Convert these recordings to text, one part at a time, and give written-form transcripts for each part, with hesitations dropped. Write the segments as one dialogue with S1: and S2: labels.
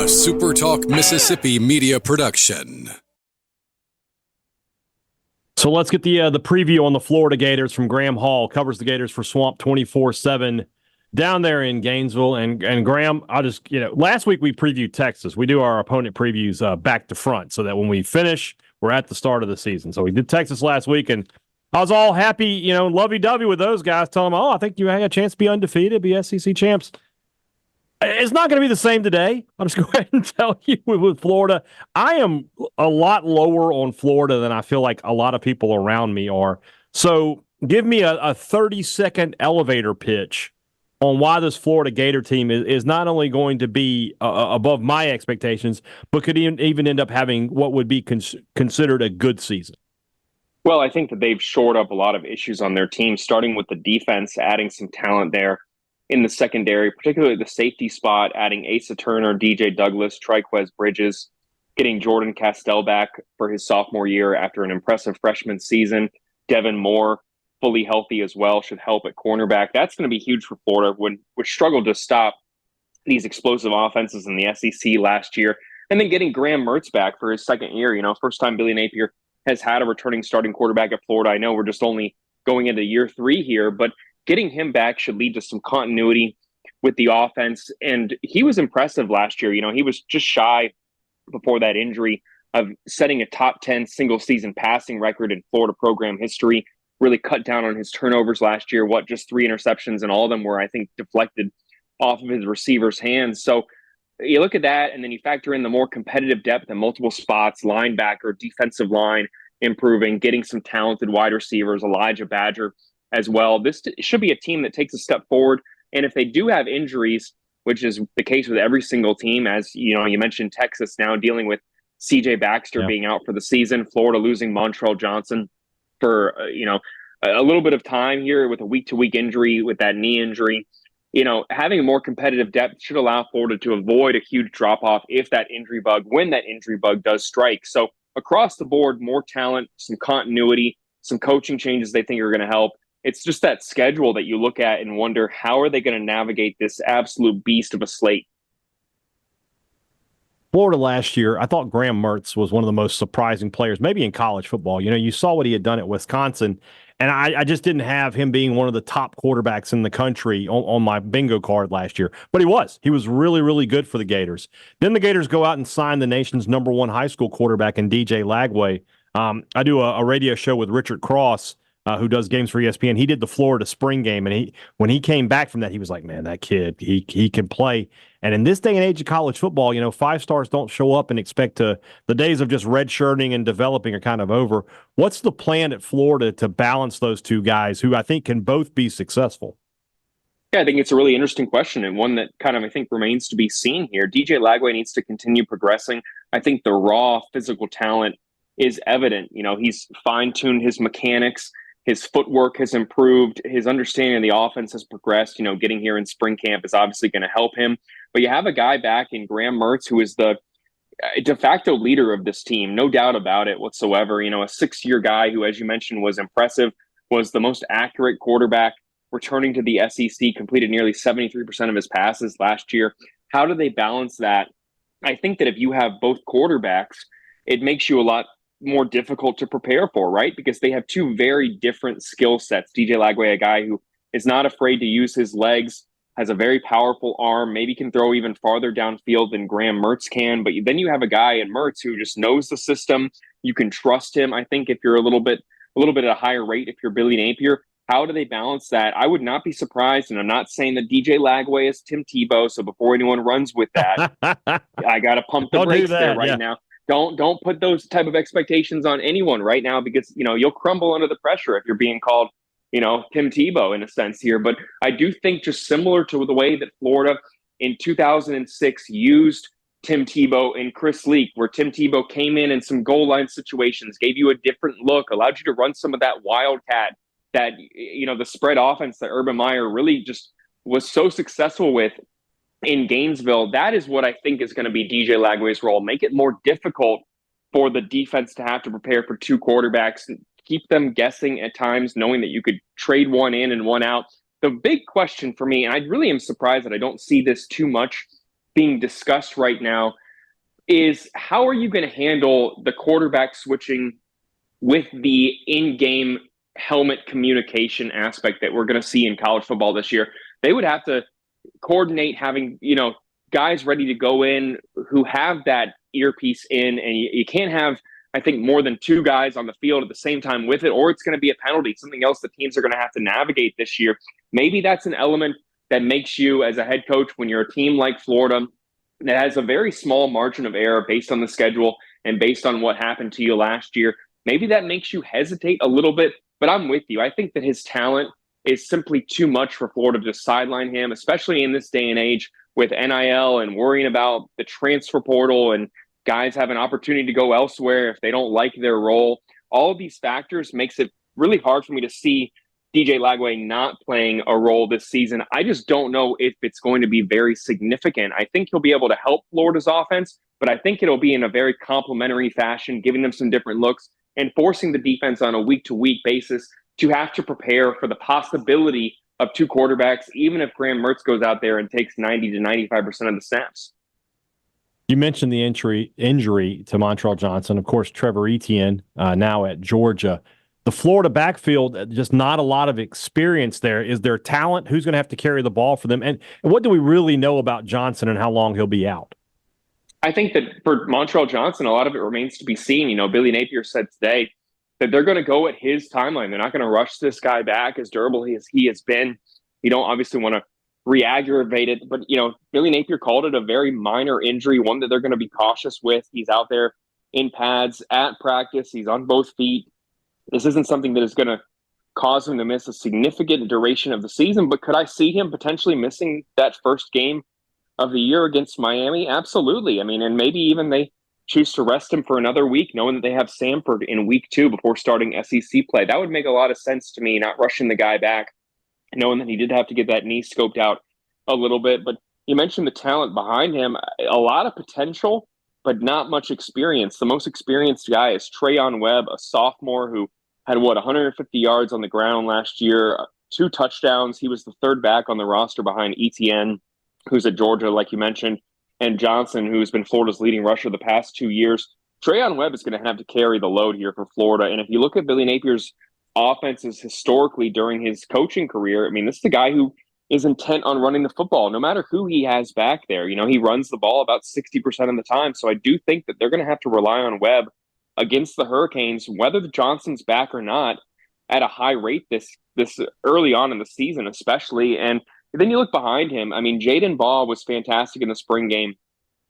S1: SuperTalk Mississippi Media production.
S2: So let's get the preview on the Florida Gators from Graham Hall. Covers the Gators for Swamp247 down there in Gainesville. And Graham, I'll just, last week we previewed Texas. We do our opponent previews back to front so that when we finish, we're at the start of the season. So we did Texas last week, and I was all happy, lovey-dovey with those guys, telling them, I think you had a chance to be undefeated, be SEC champs. It's not going to be the same today. I'll just go ahead and tell you with Florida. I am a lot lower on Florida than I feel like a lot of people around me are. So give me a 30-second elevator pitch on why this Florida Gator team is not only going to be above my expectations, but could even end up having what would be considered a good season.
S3: Well, I think that they've shored up a lot of issues on their team, starting with the defense, adding some talent there in the secondary, particularly the safety spot, adding Asa Turner, DJ Douglas, Triquez Bridges, getting Jordan Castell back for his sophomore year after an impressive freshman season. Devin Moore, fully healthy as well, should help at cornerback. That's going to be huge for Florida, which struggled to stop these explosive offenses in the SEC last year. And then getting Graham Mertz back for his second year. First time Billy Napier has had a returning starting quarterback at Florida. I know we're just only going into year 3 here, but getting him back should lead to some continuity with the offense. And he was impressive last year. He was just shy before that injury of setting a top 10 single season passing record in Florida program history, really cut down on his turnovers last year. Just 3 interceptions, and all of them were, I think, deflected off of his receiver's hands. So you look at that, and then you factor in the more competitive depth in multiple spots, linebacker, defensive line improving, getting some talented wide receivers, Elijah Badger as well. This should be a team that takes a step forward. And if they do have injuries, which is the case with every single team, as you mentioned Texas now dealing with CJ Baxter being out for the season, Florida losing Montrell Johnson for, a little bit of time here with a week-to-week injury with that knee injury. Having a more competitive depth should allow Florida to avoid a huge drop-off when that injury bug does strike. So across the board, more talent, some continuity, some coaching changes they think are going to help. It's just that schedule that you look at and wonder, how are they going to navigate this absolute beast of a slate?
S2: Florida last year, I thought Graham Mertz was one of the most surprising players, maybe in college football. You saw what he had done at Wisconsin, and I just didn't have him being one of the top quarterbacks in the country on my bingo card last year. But he was. He was really, really good for the Gators. Then the Gators go out and sign the nation's number 1 high school quarterback in DJ Lagway. I do a radio show with Richard Cross, who does games for ESPN. He did the Florida spring game, and when he came back from that, he was like, man, that kid, he can play. And in this day and age of college football, 5-stars don't show up and expect the days of just redshirting and developing are kind of over. What's the plan at Florida to balance those two guys who I think can both be successful?
S3: Yeah, I think it's a really interesting question, and one that kind of, I think, remains to be seen here. DJ Lagway needs to continue progressing. I think the raw physical talent is evident. He's fine-tuned his mechanics. His footwork has improved. His understanding of the offense has progressed. Getting here in spring camp is obviously going to help him. But you have a guy back in Graham Mertz who is the de facto leader of this team, no doubt about it whatsoever. A 6-year guy who, as you mentioned, was impressive, was the most accurate quarterback returning to the SEC, completed nearly 73% of his passes last year. How do they balance that? I think that if you have both quarterbacks, it makes you a lot more difficult to prepare for, right? Because they have 2 very different skill sets. DJ Lagway, a guy who is not afraid to use his legs, has a very powerful arm, maybe can throw even farther downfield than Graham Mertz can. But then you have a guy in Mertz who just knows the system. You can trust him. I think if you're a little bit at a higher rate, if you're Billy Napier, how do they balance that? I would not be surprised, and I'm not saying that DJ Lagway is Tim Tebow, so before anyone runs with that, I got to pump the brakes there right now. Don't put those type of expectations on anyone right now, because you'll crumble under the pressure if you're being called Tim Tebow in a sense here. But I do think, just similar to the way that Florida in 2006 used Tim Tebow and Chris Leak, where Tim Tebow came in some goal line situations, gave you a different look, allowed you to run some of that wildcat, that the spread offense that Urban Meyer really just was so successful with in Gainesville. That is what I think is going to be DJ Lagway's role. Make it more difficult for the defense to have to prepare for 2 quarterbacks, and keep them guessing at times, knowing that you could trade one in and one out. The big question for me, and I really am surprised that I don't see this too much being discussed right now is how are you going to handle the quarterback switching with the in-game helmet communication aspect that we're going to see in college football this year? They would have to coordinate having, guys ready to go in who have that earpiece in, and you can't have, I think, more than two guys on the field at the same time with it, or it's going to be a penalty, something else the teams are going to have to navigate this year. Maybe that's an element that makes you, as a head coach, when you're a team like Florida that has a very small margin of error based on the schedule and based on what happened to you last year, maybe that makes you hesitate a little bit. But I'm with you. I think that his talent is simply too much for Florida to sideline him, especially in this day and age with NIL and worrying about the transfer portal and guys have an opportunity to go elsewhere if they don't like their role. All of these factors makes it really hard for me to see DJ Lagway not playing a role this season. I just don't know if it's going to be very significant. I think he'll be able to help Florida's offense, but I think it'll be in a very complimentary fashion, giving them some different looks and forcing the defense on a week-to-week basis to have to prepare for the possibility of two quarterbacks, even if Graham Mertz goes out there and takes 90 to 95% of the snaps.
S2: You mentioned the injury to Montreal Johnson. Of course, Trevor Etienne now at Georgia. The Florida backfield, just not a lot of experience there. Is there talent? Who's going to have to carry the ball for them? And what do we really know about Johnson and how long he'll be out?
S3: I think that for Montreal Johnson, a lot of it remains to be seen. Billy Napier said today that they're going to go at his timeline. They're not going to rush this guy back as durable as he has been. You don't obviously want to re-aggravate it, but, Billy Napier called it a very minor injury, one that they're going to be cautious with. He's out there in pads at practice. He's on both feet. This isn't something that is going to cause him to miss a significant duration of the season, but could I see him potentially missing that first game of the year against Miami? Absolutely. And maybe even they choose to rest him for another week, knowing that they have Samford in week 2 before starting SEC play. That would make a lot of sense to me, not rushing the guy back, knowing that he did have to get that knee scoped out a little bit. But you mentioned the talent behind him, a lot of potential, but not much experience. The most experienced guy is Trayon Webb, a sophomore who had 150 yards on the ground last year, 2 touchdowns. He was the third back on the roster behind Etienne, who's at Georgia, like you mentioned, and Johnson, who's been Florida's leading rusher the past 2 years. Trayon Webb is going to have to carry the load here for Florida. And if you look at Billy Napier's offenses historically during his coaching career, this is a guy who is intent on running the football, no matter who he has back there. He runs the ball about 60% of the time. So I do think that they're going to have to rely on Webb against the Hurricanes, whether the Johnson's back or not, at a high rate this early on in the season, especially. And then you look behind him. Jaden Baugh was fantastic in the spring game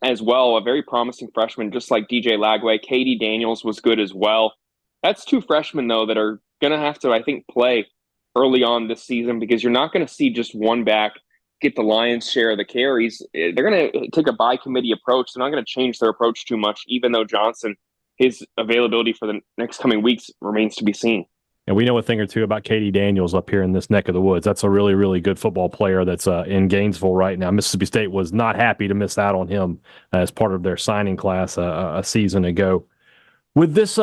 S3: as well, a very promising freshman, just like DJ Lagway. Katie Daniels was good as well. That's 2 freshmen, though, that are going to have to, I think, play early on this season, because you're not going to see just one back get the lion's share of the carries. They're going to take a by-committee approach. They're not going to change their approach too much, even though Johnson, his availability for the next coming weeks remains to be seen.
S2: And we know a thing or two about Katie Daniels up here in this neck of the woods. That's a really, really good football player that's in Gainesville right now. Mississippi State was not happy to miss out on him as part of their signing class a season ago. With this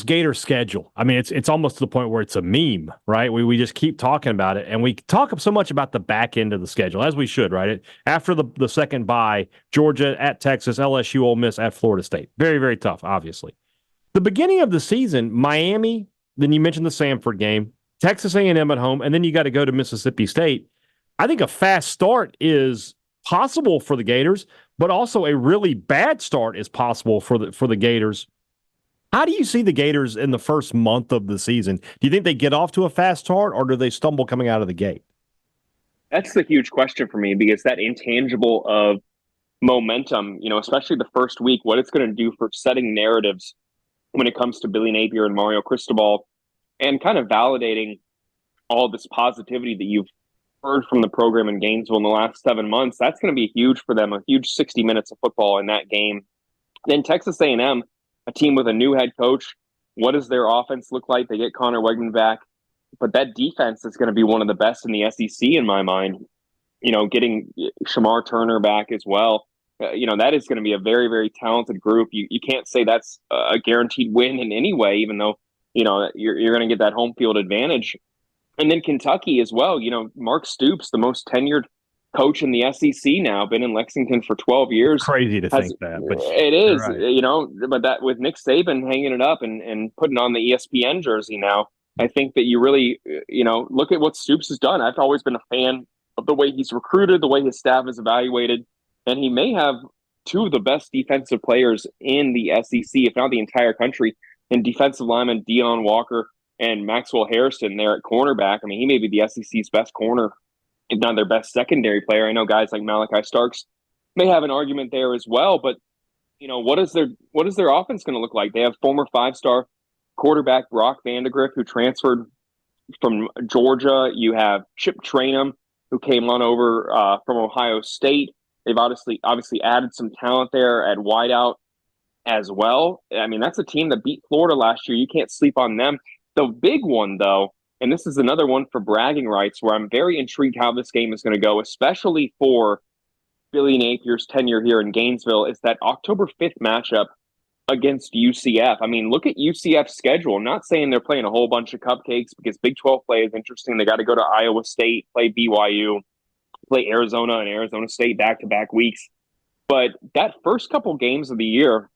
S2: Gator schedule, it's almost to the point where it's a meme, right? We just keep talking about it, and we talk so much about the back end of the schedule, as we should, right? After the second bye, Georgia at Texas, LSU, Ole Miss at Florida State. Very, very tough, obviously. The beginning of the season, Miami, then you mentioned the Samford game, Texas A&M at home, and then you got to go to Mississippi State. I think a fast start is possible for the Gators, but also a really bad start is possible for the Gators. How do you see the Gators in the first month of the season? Do you think they get off to a fast start, or do they stumble coming out of the gate?
S3: That's the huge question for me, because that intangible of momentum, especially the first week, what it's going to do for setting narratives when it comes to Billy Napier and Mario Cristobal, and kind of validating all this positivity that you've heard from the program in Gainesville in the last 7 months. That's going to be huge for them, a huge 60 minutes of football in that game. Then Texas A&M, a team with a new head coach. What does their offense look like? They get Connor Wegman back, but that defense is going to be one of the best in the SEC in my mind. Getting Shamar Turner back as well. That is going to be a very, very talented group. You can't say that's a guaranteed win in any way, even though, you're going to get that home field advantage. And then Kentucky as well. Mark Stoops, the most tenured coach in the SEC now, been in Lexington for 12 years.
S2: Crazy to think that, but
S3: it is,
S2: right.
S3: But that with Nick Saban hanging it up and putting on the ESPN jersey now, I think that you really, look at what Stoops has done. I've always been a fan of the way he's recruited, the way his staff is evaluated, and he may have two of the best defensive players in the SEC, if not the entire country, in defensive lineman Deion Walker and Maxwell Harrison there at cornerback. I mean, he may be the SEC's best corner, if not their best secondary player. I know guys like Malachi Starks may have an argument there as well, but what is their offense going to look like? They have former 5-star quarterback Brock Vandegrift, who transferred from Georgia. You have Chip Trayanum, who came on over from Ohio State. They've obviously added some talent there at wideout as well. I mean, that's a team that beat Florida last year. You can't sleep on them. The big one, though, and this is another one for bragging rights, where I'm very intrigued how this game is going to go, especially for Billy Napier's tenure here in Gainesville, is that October 5th matchup against UCF. I mean, look at UCF's schedule. I'm not saying they're playing a whole bunch of cupcakes, because Big 12 play is interesting. They got to go to Iowa State, play BYU, play Arizona and Arizona State back-to-back weeks. But that first couple games of the year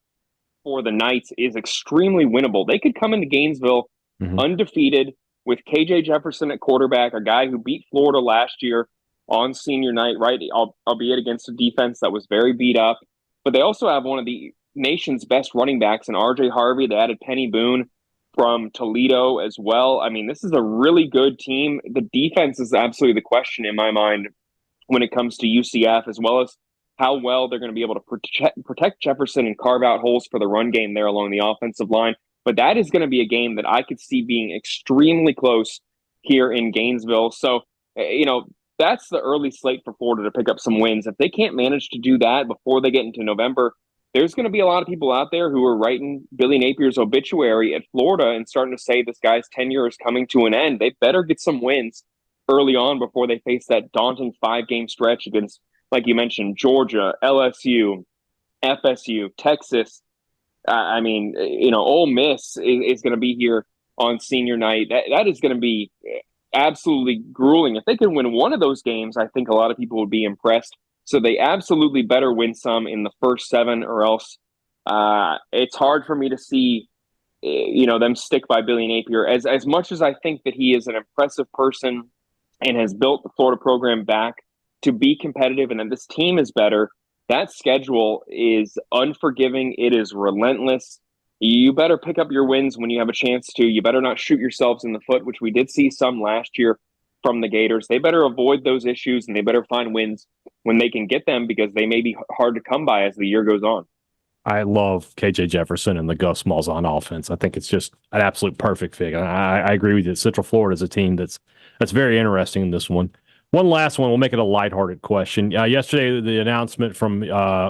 S3: for the Knights is extremely winnable. They could come into Gainesville undefeated with KJ Jefferson at quarterback, a guy who beat Florida last year on senior night, right? Albeit against a defense that was very beat up. But they also have one of the nation's best running backs in RJ Harvey. They added Penny Boone from Toledo as well. I mean, this is a really good team. The defense is absolutely the question in my mind when it comes to UCF, as well as how well they're going to be able to protect Jefferson and carve out holes for the run game there along the offensive line. But that is going to be a game that I could see being extremely close here in Gainesville. So, that's the early slate for Florida to pick up some wins. If they can't manage to do that before they get into November, there's going to be a lot of people out there who are writing Billy Napier's obituary at Florida and starting to say this guy's tenure is coming to an end. They better get some wins early on before they face that daunting 5-game stretch against, like you mentioned, Georgia, LSU, FSU, Texas. Ole Miss is going to be here on senior night. That is going to be absolutely grueling. If they can win one of those games, I think a lot of people would be impressed. So they absolutely better win some in the first 7, or else it's hard for me to see, them stick by Billy Napier. As much as I think that he is an impressive person and has built the Florida program back to be competitive, and that this team is better, that schedule is unforgiving. It is relentless. You better pick up your wins when you have a chance to. You better not shoot yourselves in the foot, which we did see some last year from the Gators. They better avoid those issues, and they better find wins when they can get them, because they may be hard to come by as the year goes on.
S2: I love KJ Jefferson and the Gus Malzahn offense. I think it's just an absolute perfect fit. I agree with you. Central Florida is a team that's very interesting in this one. One last one. We'll make it a lighthearted question. Yesterday, the announcement from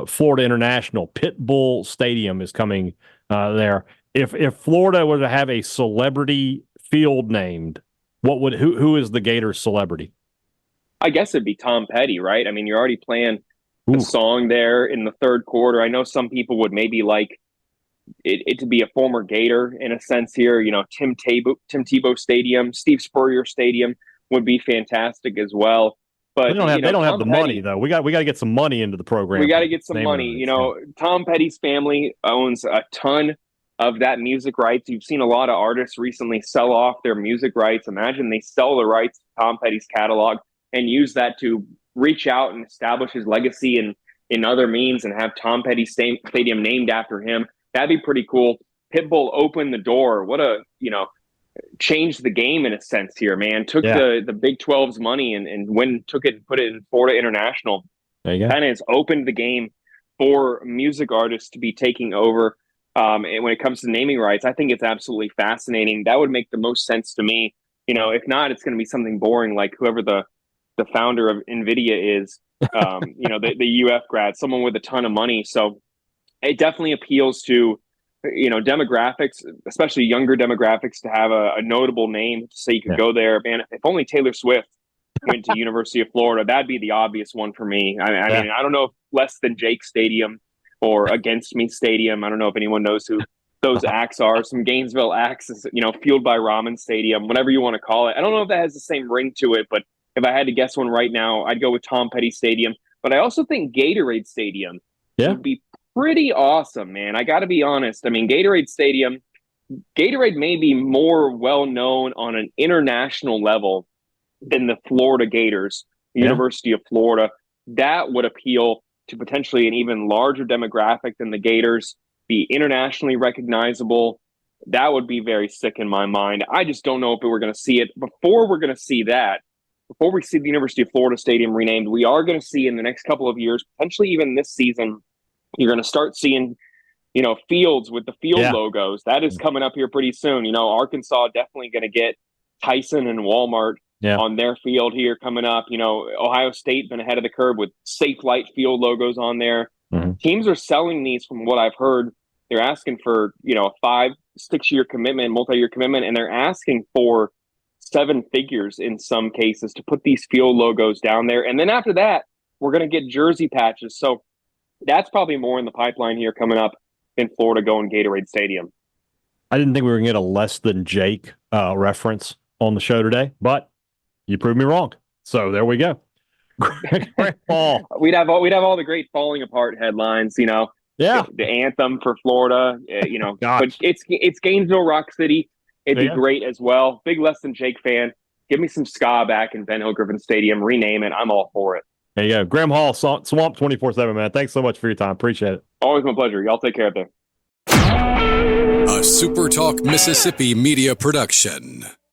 S2: Florida International, Pit Bull Stadium is coming there. If Florida were to have a celebrity field named, who is the Gators celebrity?
S3: I guess it'd be Tom Petty, right? I mean, you're already playing the song there in the third quarter. I know some people would maybe like it to be a former Gator in a sense here. Tim Tebow Stadium, Steve Spurrier Stadium would be fantastic as well. But
S2: they don't have the money, though. We got to get some money into the program.
S3: We got to get some money. Tom Petty's family owns a ton of that music rights. You've seen a lot of artists recently sell off their music rights. Imagine they sell the rights to Tom Petty's catalog and use that to reach out and establish his legacy in other means and have Tom Petty Stadium named after him. That'd be pretty cool. Pitbull opened the door. What a, changed the game in a sense here, man. Took the Big 12's money and took it and put it in Florida International.
S2: There you go.
S3: Kind of has opened the game for music artists to be taking over. And when it comes to naming rights, I think it's absolutely fascinating. That would make the most sense to me. If not, it's going to be something boring like whoever the founder of NVIDIA is, the UF grad, someone with a ton of money. So it definitely appeals to, demographics, especially younger demographics, to have a notable name so you could go there. Man, if only Taylor Swift went to University of Florida, that'd be the obvious one for me. I mean, I don't know if Less Than Jake Stadium or Against Me Stadium. I don't know if anyone knows who those acts are. Some Gainesville acts, Fueled by Ramen Stadium, whatever you want to call it. I don't know if that has the same ring to it, but if I had to guess one right now, I'd go with Tom Petty Stadium. But I also think Gatorade Stadium would be pretty awesome, man. I got to be honest. I mean, Gatorade may be more well-known on an international level than the Florida Gators, the University of Florida. That would appeal to potentially an even larger demographic than the Gators, be internationally recognizable. That would be very sick in my mind. I just don't know if we're going to see it. Before we're going to see that, before we see the University of Florida Stadium renamed, we are going to see in the next couple of years, potentially even this season, you're going to start seeing, fields with the field logos. That is coming up here pretty soon. Arkansas definitely going to get Tyson and Walmart on their field here coming up. Ohio State been ahead of the curve with Safe Light field logos on there. Mm-hmm. Teams are selling these from what I've heard. They're asking for, a 5-6 year commitment, multi-year commitment, and they're asking for 7 figures in some cases to put these field logos down there. And then after that, we're going to get jersey patches. So that's probably more in the pipeline here coming up in Florida going Gatorade Stadium.
S2: I didn't think we were going to get a less than Jake reference on the show today, but you proved me wrong. So there we go.
S3: We'd have all the great falling apart headlines, the anthem for Florida, but it's Gainesville, Rock City. It'd be great as well. Big Less Than Jake fan. Give me some ska back in Ben Hill Griffin Stadium. Rename it. I'm all for it.
S2: There you go. Graham Hall, Swamp247, man. Thanks so much for your time. Appreciate it.
S3: Always my pleasure. Y'all take care of it.
S1: A SuperTalk Mississippi Media production.